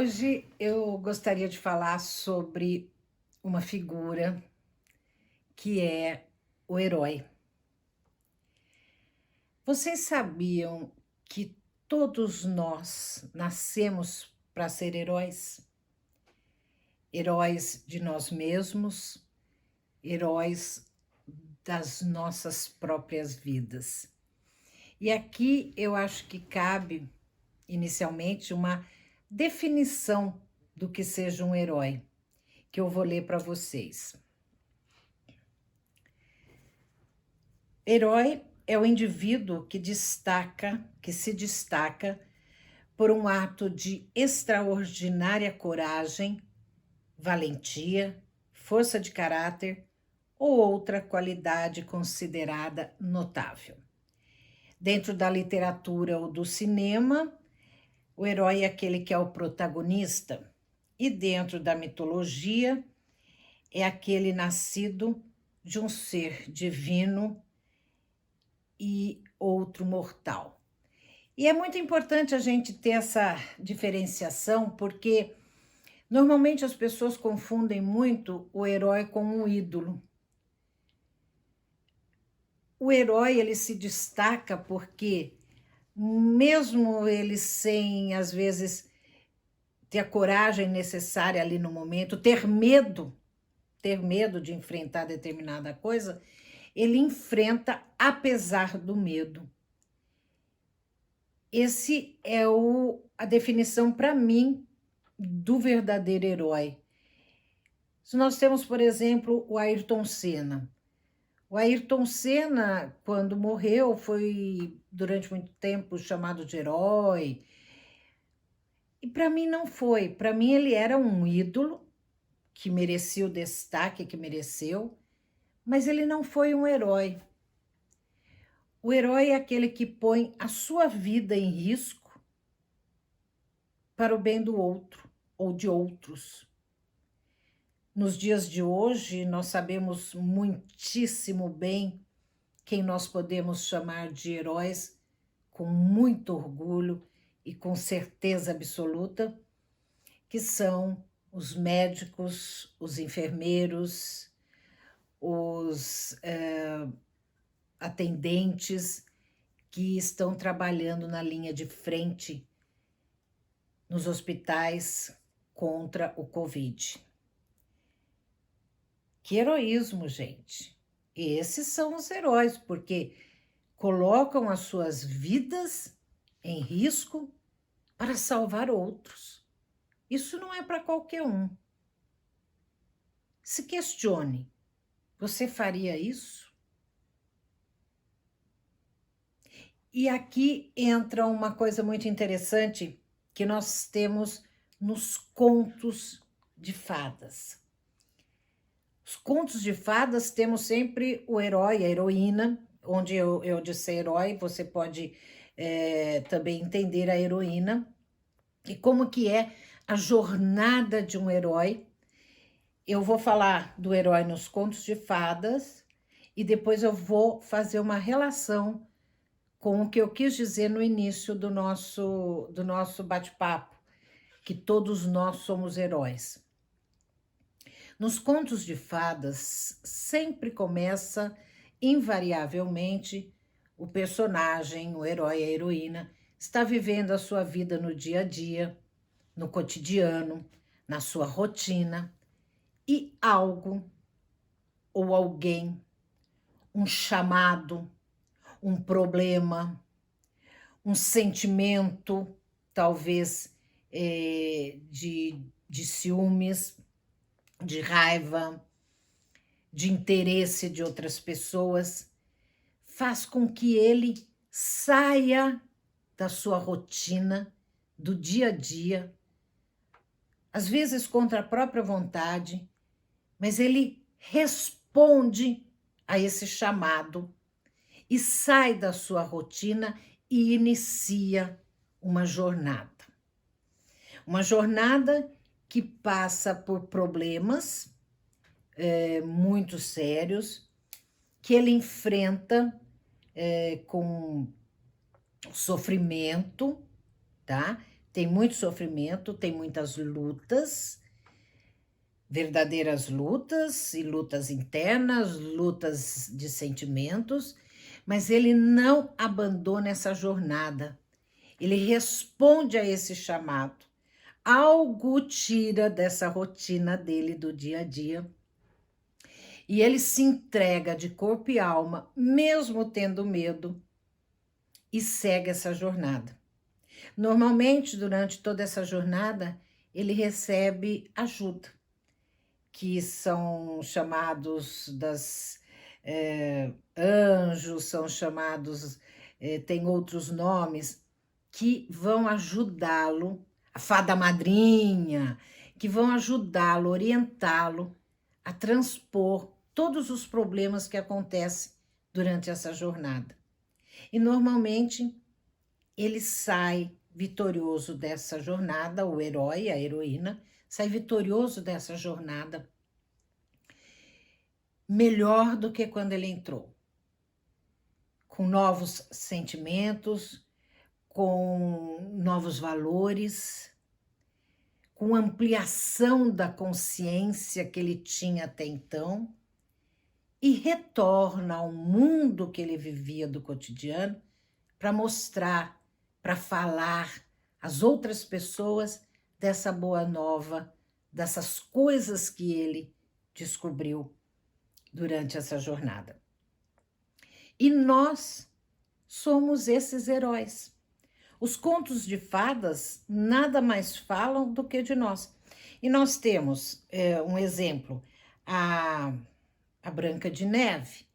Hoje eu gostaria de falar sobre uma figura que é o herói. Vocês sabiam que todos nós nascemos para ser heróis? Heróis de nós mesmos, heróis das nossas próprias vidas. E aqui eu acho que cabe, inicialmente, uma definição do que seja um herói, que eu vou ler para vocês. Herói é o indivíduo que se destaca por um ato de extraordinária coragem, valentia, força de caráter ou outra qualidade considerada notável. Dentro da literatura ou do cinema, o herói é aquele que é o protagonista, e dentro da mitologia, é aquele nascido de um ser divino e outro mortal. E é muito importante a gente ter essa diferenciação, porque normalmente as pessoas confundem muito o herói com um ídolo. O herói, ele se dstaca porque, mesmo ele sem, às vezes, ter a coragem necessária ali no momento, ter medo de enfrentar determinada coisa, ele enfrenta apesar do medo. Esse é a definição para mim do verdadeiro herói. Se nós temos, por exemplo, o Ayrton Senna. O Ayrton Senna, quando morreu, foi durante muito tempo chamado de herói. E para mim não foi. Para mim ele era um ídolo que merecia o destaque que mereceu, mas ele não foi um herói. O herói é aquele que põe a sua vida em risco para o bem do outro ou de outros. Nos dias de hoje, nós sabemos muitíssimo bem quem nós podemos chamar de heróis com muito orgulho e com certeza absoluta, que são os médicos, os enfermeiros, os atendentes que estão trabalhando na linha de frente nos hospitais contra o Covid. Que heroísmo, gente! Esses são os heróis, porque colocam as suas vidas em risco para salvar outros. Isso não é para qualquer um. Se questione, você faria isso? E aqui entra uma coisa muito interessante que nós temos nos contos de fadas. Os contos de fadas temos sempre o herói, a heroína, onde eu disse herói, você pode também entender a heroína, e como que é a jornada de um herói. Eu vou falar do herói nos contos de fadas, e depois eu vou fazer uma relação com o que eu quis dizer no início do nosso bate-papo, que todos nós somos heróis. Nos contos de fadas, sempre começa, invariavelmente, o personagem, o herói, a heroína, está vivendo a sua vida no dia a dia, no cotidiano, na sua rotina, e algo ou alguém, um chamado, um problema, um sentimento, talvez de ciúmes, de raiva, de interesse de outras pessoas, faz com que ele saia da sua rotina, do dia a dia, às vezes contra a própria vontade, mas ele responde a esse chamado e sai da sua rotina e inicia uma jornada. Uma jornada que passa por problemas muito sérios, que ele enfrenta com sofrimento, tá? tem muito sofrimento, tem muitas lutas, verdadeiras lutas e lutas internas, lutas de sentimentos, mas ele não abandona essa jornada. Ele responde a esse chamado. Algo tira dessa rotina dele do dia a dia. E ele se entrega de corpo e alma, mesmo tendo medo, e segue essa jornada. Normalmente, durante toda essa jornada, ele recebe ajuda, que são chamados anjos, são chamados, tem outros nomes, que vão ajudá-lo, a fada madrinha, que vão ajudá-lo, orientá-lo a transpor todos os problemas que acontecem durante essa jornada. E normalmente ele sai vitorioso dessa jornada, o herói, a heroína, sai vitorioso dessa jornada melhor do que quando ele entrou, com novos sentimentos, com novos valores, com ampliação da consciência que ele tinha até então, e retorna ao mundo que ele vivia do cotidiano para mostrar, para falar às outras pessoas dessa boa nova, dessas coisas que ele descobriu durante essa jornada. E nós somos esses heróis. Os contos de fadas nada mais falam do que de nós. E nós temos um exemplo, a Branca de Neve.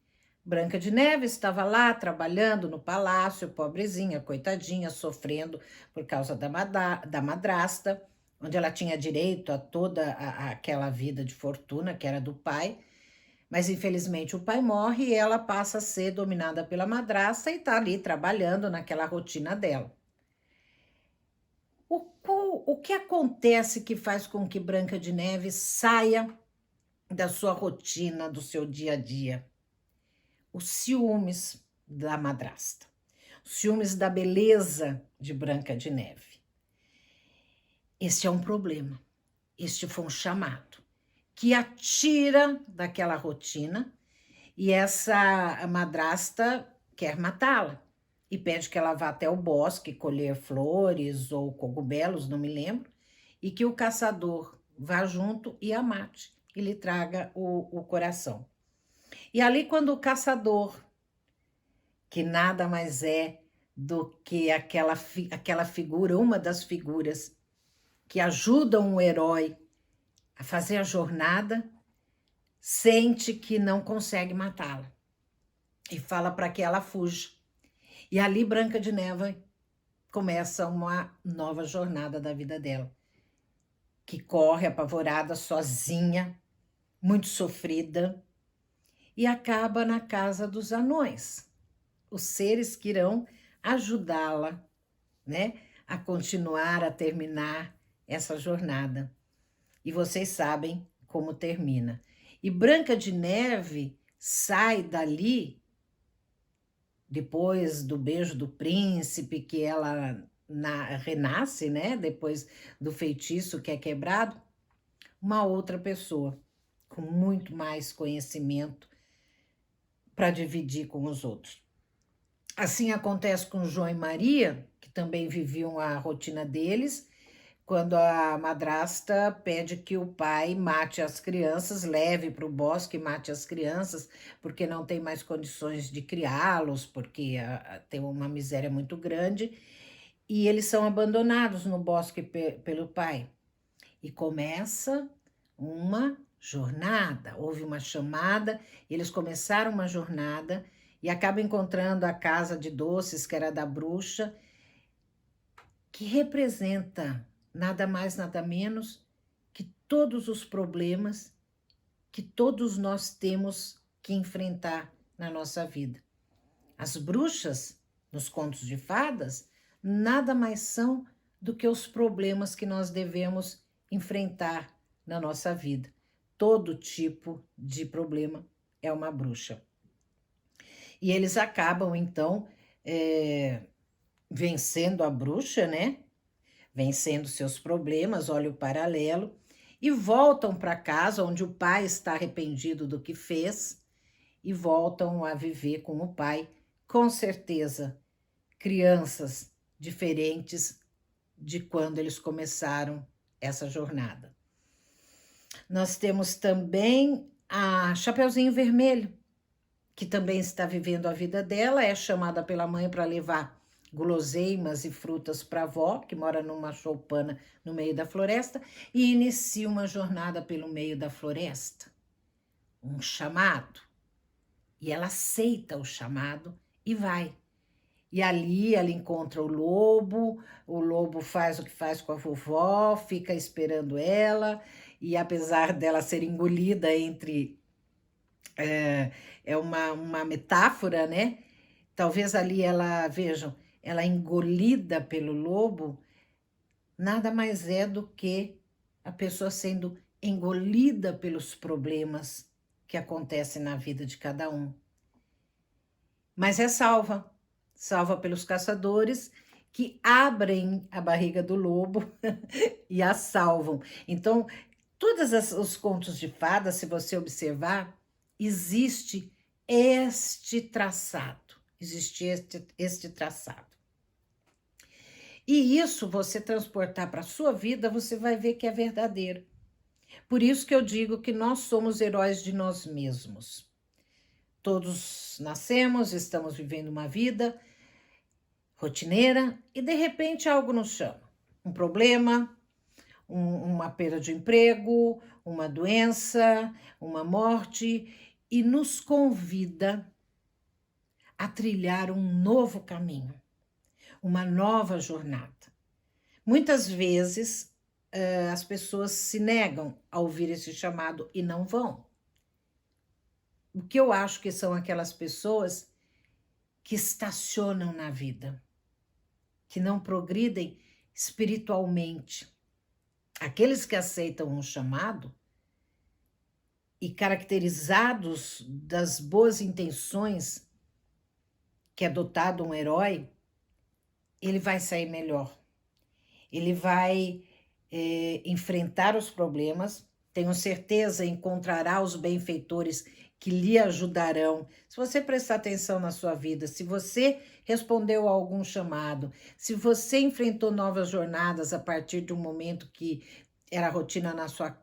Branca de Neve estava lá trabalhando no palácio, pobrezinha, coitadinha, sofrendo por causa da madrasta, onde ela tinha direito a toda aquela vida de fortuna que era do pai, mas infelizmente o pai morre e ela passa a ser dominada pela madrasta e está ali trabalhando naquela rotina dela. O que acontece que faz com que Branca de Neve saia da sua rotina, do seu dia a dia? Os ciúmes da madrasta, os ciúmes da beleza de Branca de Neve. Este é um problema, este foi um chamado que a tira daquela rotina e essa madrasta quer matá-la e pede que ela vá até o bosque colher flores ou cogumelos, não me lembro, e que o caçador vá junto e a mate e lhe traga o coração. E ali, quando o caçador, que nada mais é do que aquela figura, uma das figuras que ajudam o herói a fazer a jornada, sente que não consegue matá-la e fala para que ela fuja. E ali Branca de Neve começa uma nova jornada da vida dela, que corre apavorada, sozinha, muito sofrida, e acaba na casa dos anões, os seres que irão ajudá-la, né, a continuar, a terminar essa jornada. E vocês sabem como termina. E Branca de Neve sai dali, depois do beijo do príncipe, que ela renasce, né, depois do feitiço que é quebrado, uma outra pessoa, com muito mais conhecimento para dividir com os outros. Assim acontece com João e Maria, que também viviam a rotina deles, quando a madrasta pede que o pai mate as crianças, leve para o bosque e mate as crianças, porque não tem mais condições de criá-los, porque tem uma miséria muito grande, e eles são abandonados no bosque pelo pai. E começa uma jornada, houve uma chamada, eles começaram uma jornada e acabam encontrando a casa de doces, que era da bruxa, que representa nada mais, nada menos que todos os problemas que todos nós temos que enfrentar na nossa vida. As bruxas, nos contos de fadas, nada mais são do que os problemas que nós devemos enfrentar na nossa vida. Todo tipo de problema é uma bruxa. E eles acabam, então, vencendo a bruxa, né? vencendo seus problemas, olha o paralelo, e voltam para casa onde o pai está arrependido do que fez e voltam a viver com o pai, com certeza, crianças diferentes de quando eles começaram essa jornada. Nós temos também a Chapeuzinho Vermelho, que também está vivendo a vida dela, é chamada pela mãe para levar guloseimas e frutas para a avó, que mora numa choupana no meio da floresta, e inicia uma jornada pelo meio da floresta, um chamado. E ela aceita o chamado e vai. E ali ela encontra o lobo faz o que faz com a vovó, fica esperando ela, e apesar dela ser engolida entre... É uma metáfora, né? Talvez ali ela, vejam, ela engolida pelo lobo, nada mais é do que a pessoa sendo engolida pelos problemas que acontecem na vida de cada um. Mas é salva pelos caçadores que abrem a barriga do lobo e a salvam. Então, todos os contos de fadas, se você observar, existe este traçado. Existe este traçado. E isso você transportar para a sua vida, você vai ver que é verdadeiro. Por isso que eu digo que nós somos heróis de nós mesmos. Todos nascemos, estamos vivendo uma vida rotineira e de repente algo nos chama. Um problema, uma perda de emprego, uma doença, uma morte e nos convida a trilhar um novo caminho, uma nova jornada. Muitas vezes as pessoas se negam a ouvir esse chamado e não vão. O que eu acho que são aquelas pessoas que estacionam na vida, que não progridem espiritualmente. Aqueles que aceitam um chamado e caracterizados das boas intenções que é dotado um herói, ele vai sair melhor. Ele vai enfrentar os problemas, tenho certeza, encontrará os benfeitores que lhe ajudarão. Se você prestar atenção na sua vida, se você respondeu a algum chamado, se você enfrentou novas jornadas a partir de um momento que era rotina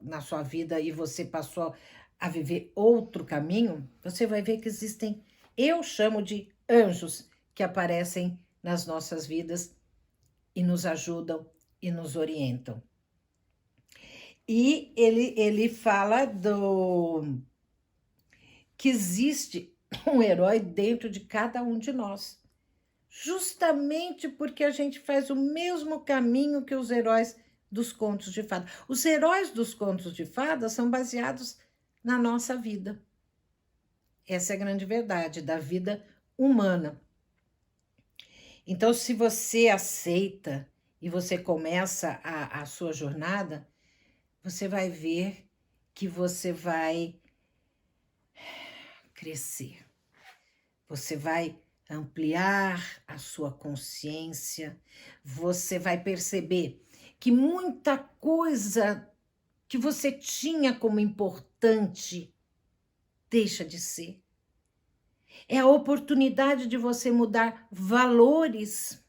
na sua vida e você passou a viver outro caminho, você vai ver que existem, eu chamo de anjos, que aparecem nas nossas vidas e nos ajudam e nos orientam. E ele fala que existe um herói dentro de cada um de nós, justamente porque a gente faz o mesmo caminho que os heróis dos contos de fada. Os heróis dos contos de fada são baseados na nossa vida. Essa é a grande verdade da vida humana. Então, se você aceita e você começa a sua jornada, você vai ver que você vai crescer. Você vai ampliar a sua consciência, você vai perceber que muita coisa que você tinha como importante deixa de ser. É a oportunidade de você mudar valores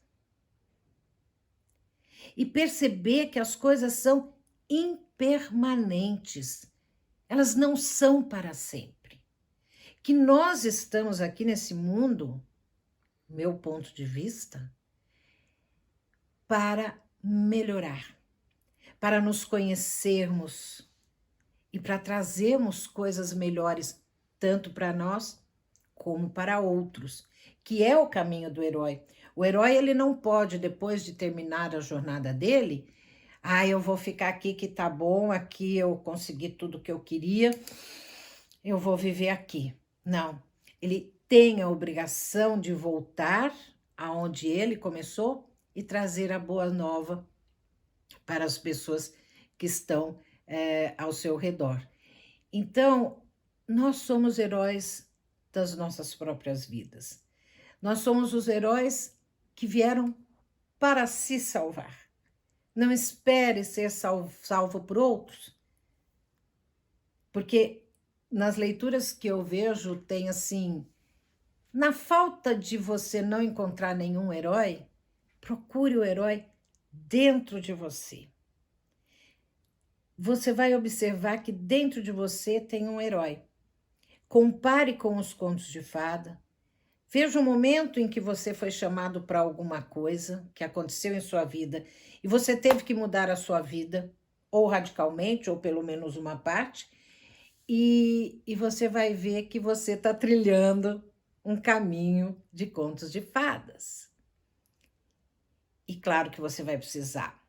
e perceber que as coisas são impermanentes. Elas não são para sempre. Que nós estamos aqui nesse mundo, meu ponto de vista, para melhorar, para nos conhecermos e para trazermos coisas melhores, tanto para nós como para outros, que é o caminho do herói. O herói, ele não pode, depois de terminar a jornada dele, eu vou ficar aqui que tá bom, aqui eu consegui tudo que eu queria, eu vou viver aqui. Não, ele tem a obrigação de voltar aonde ele começou e trazer a boa nova para as pessoas que estão ao seu redor. Então, nós somos heróis das nossas próprias vidas. Nós somos os heróis que vieram para se salvar. Não espere ser salvo por outros, porque nas leituras que eu vejo tem assim, na falta de você não encontrar nenhum herói, procure o herói dentro de você. Você vai observar que dentro de você tem um herói. Compare com os contos de fada. Veja o momento em que você foi chamado para alguma coisa que aconteceu em sua vida e você teve que mudar a sua vida, ou radicalmente, ou pelo menos uma parte, e você vai ver que você está trilhando um caminho de contos de fadas. E claro que você vai precisar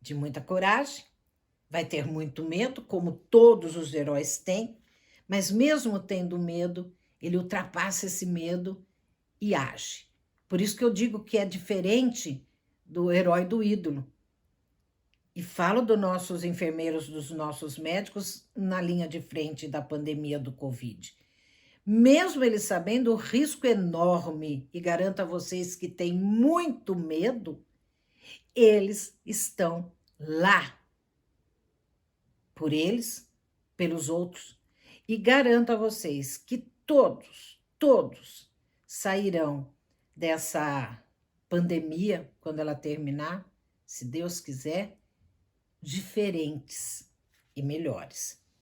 de muita coragem, vai ter muito medo, como todos os heróis têm, mas mesmo tendo medo, ele ultrapassa esse medo e age. Por isso que eu digo que é diferente do herói do ídolo. E falo dos nossos enfermeiros, dos nossos médicos na linha de frente da pandemia do Covid. Mesmo eles sabendo o risco enorme, e garanto a vocês que têm muito medo, eles estão lá. Por eles, pelos outros. E garanto a vocês que todos sairão dessa pandemia, quando ela terminar, se Deus quiser, diferentes e melhores.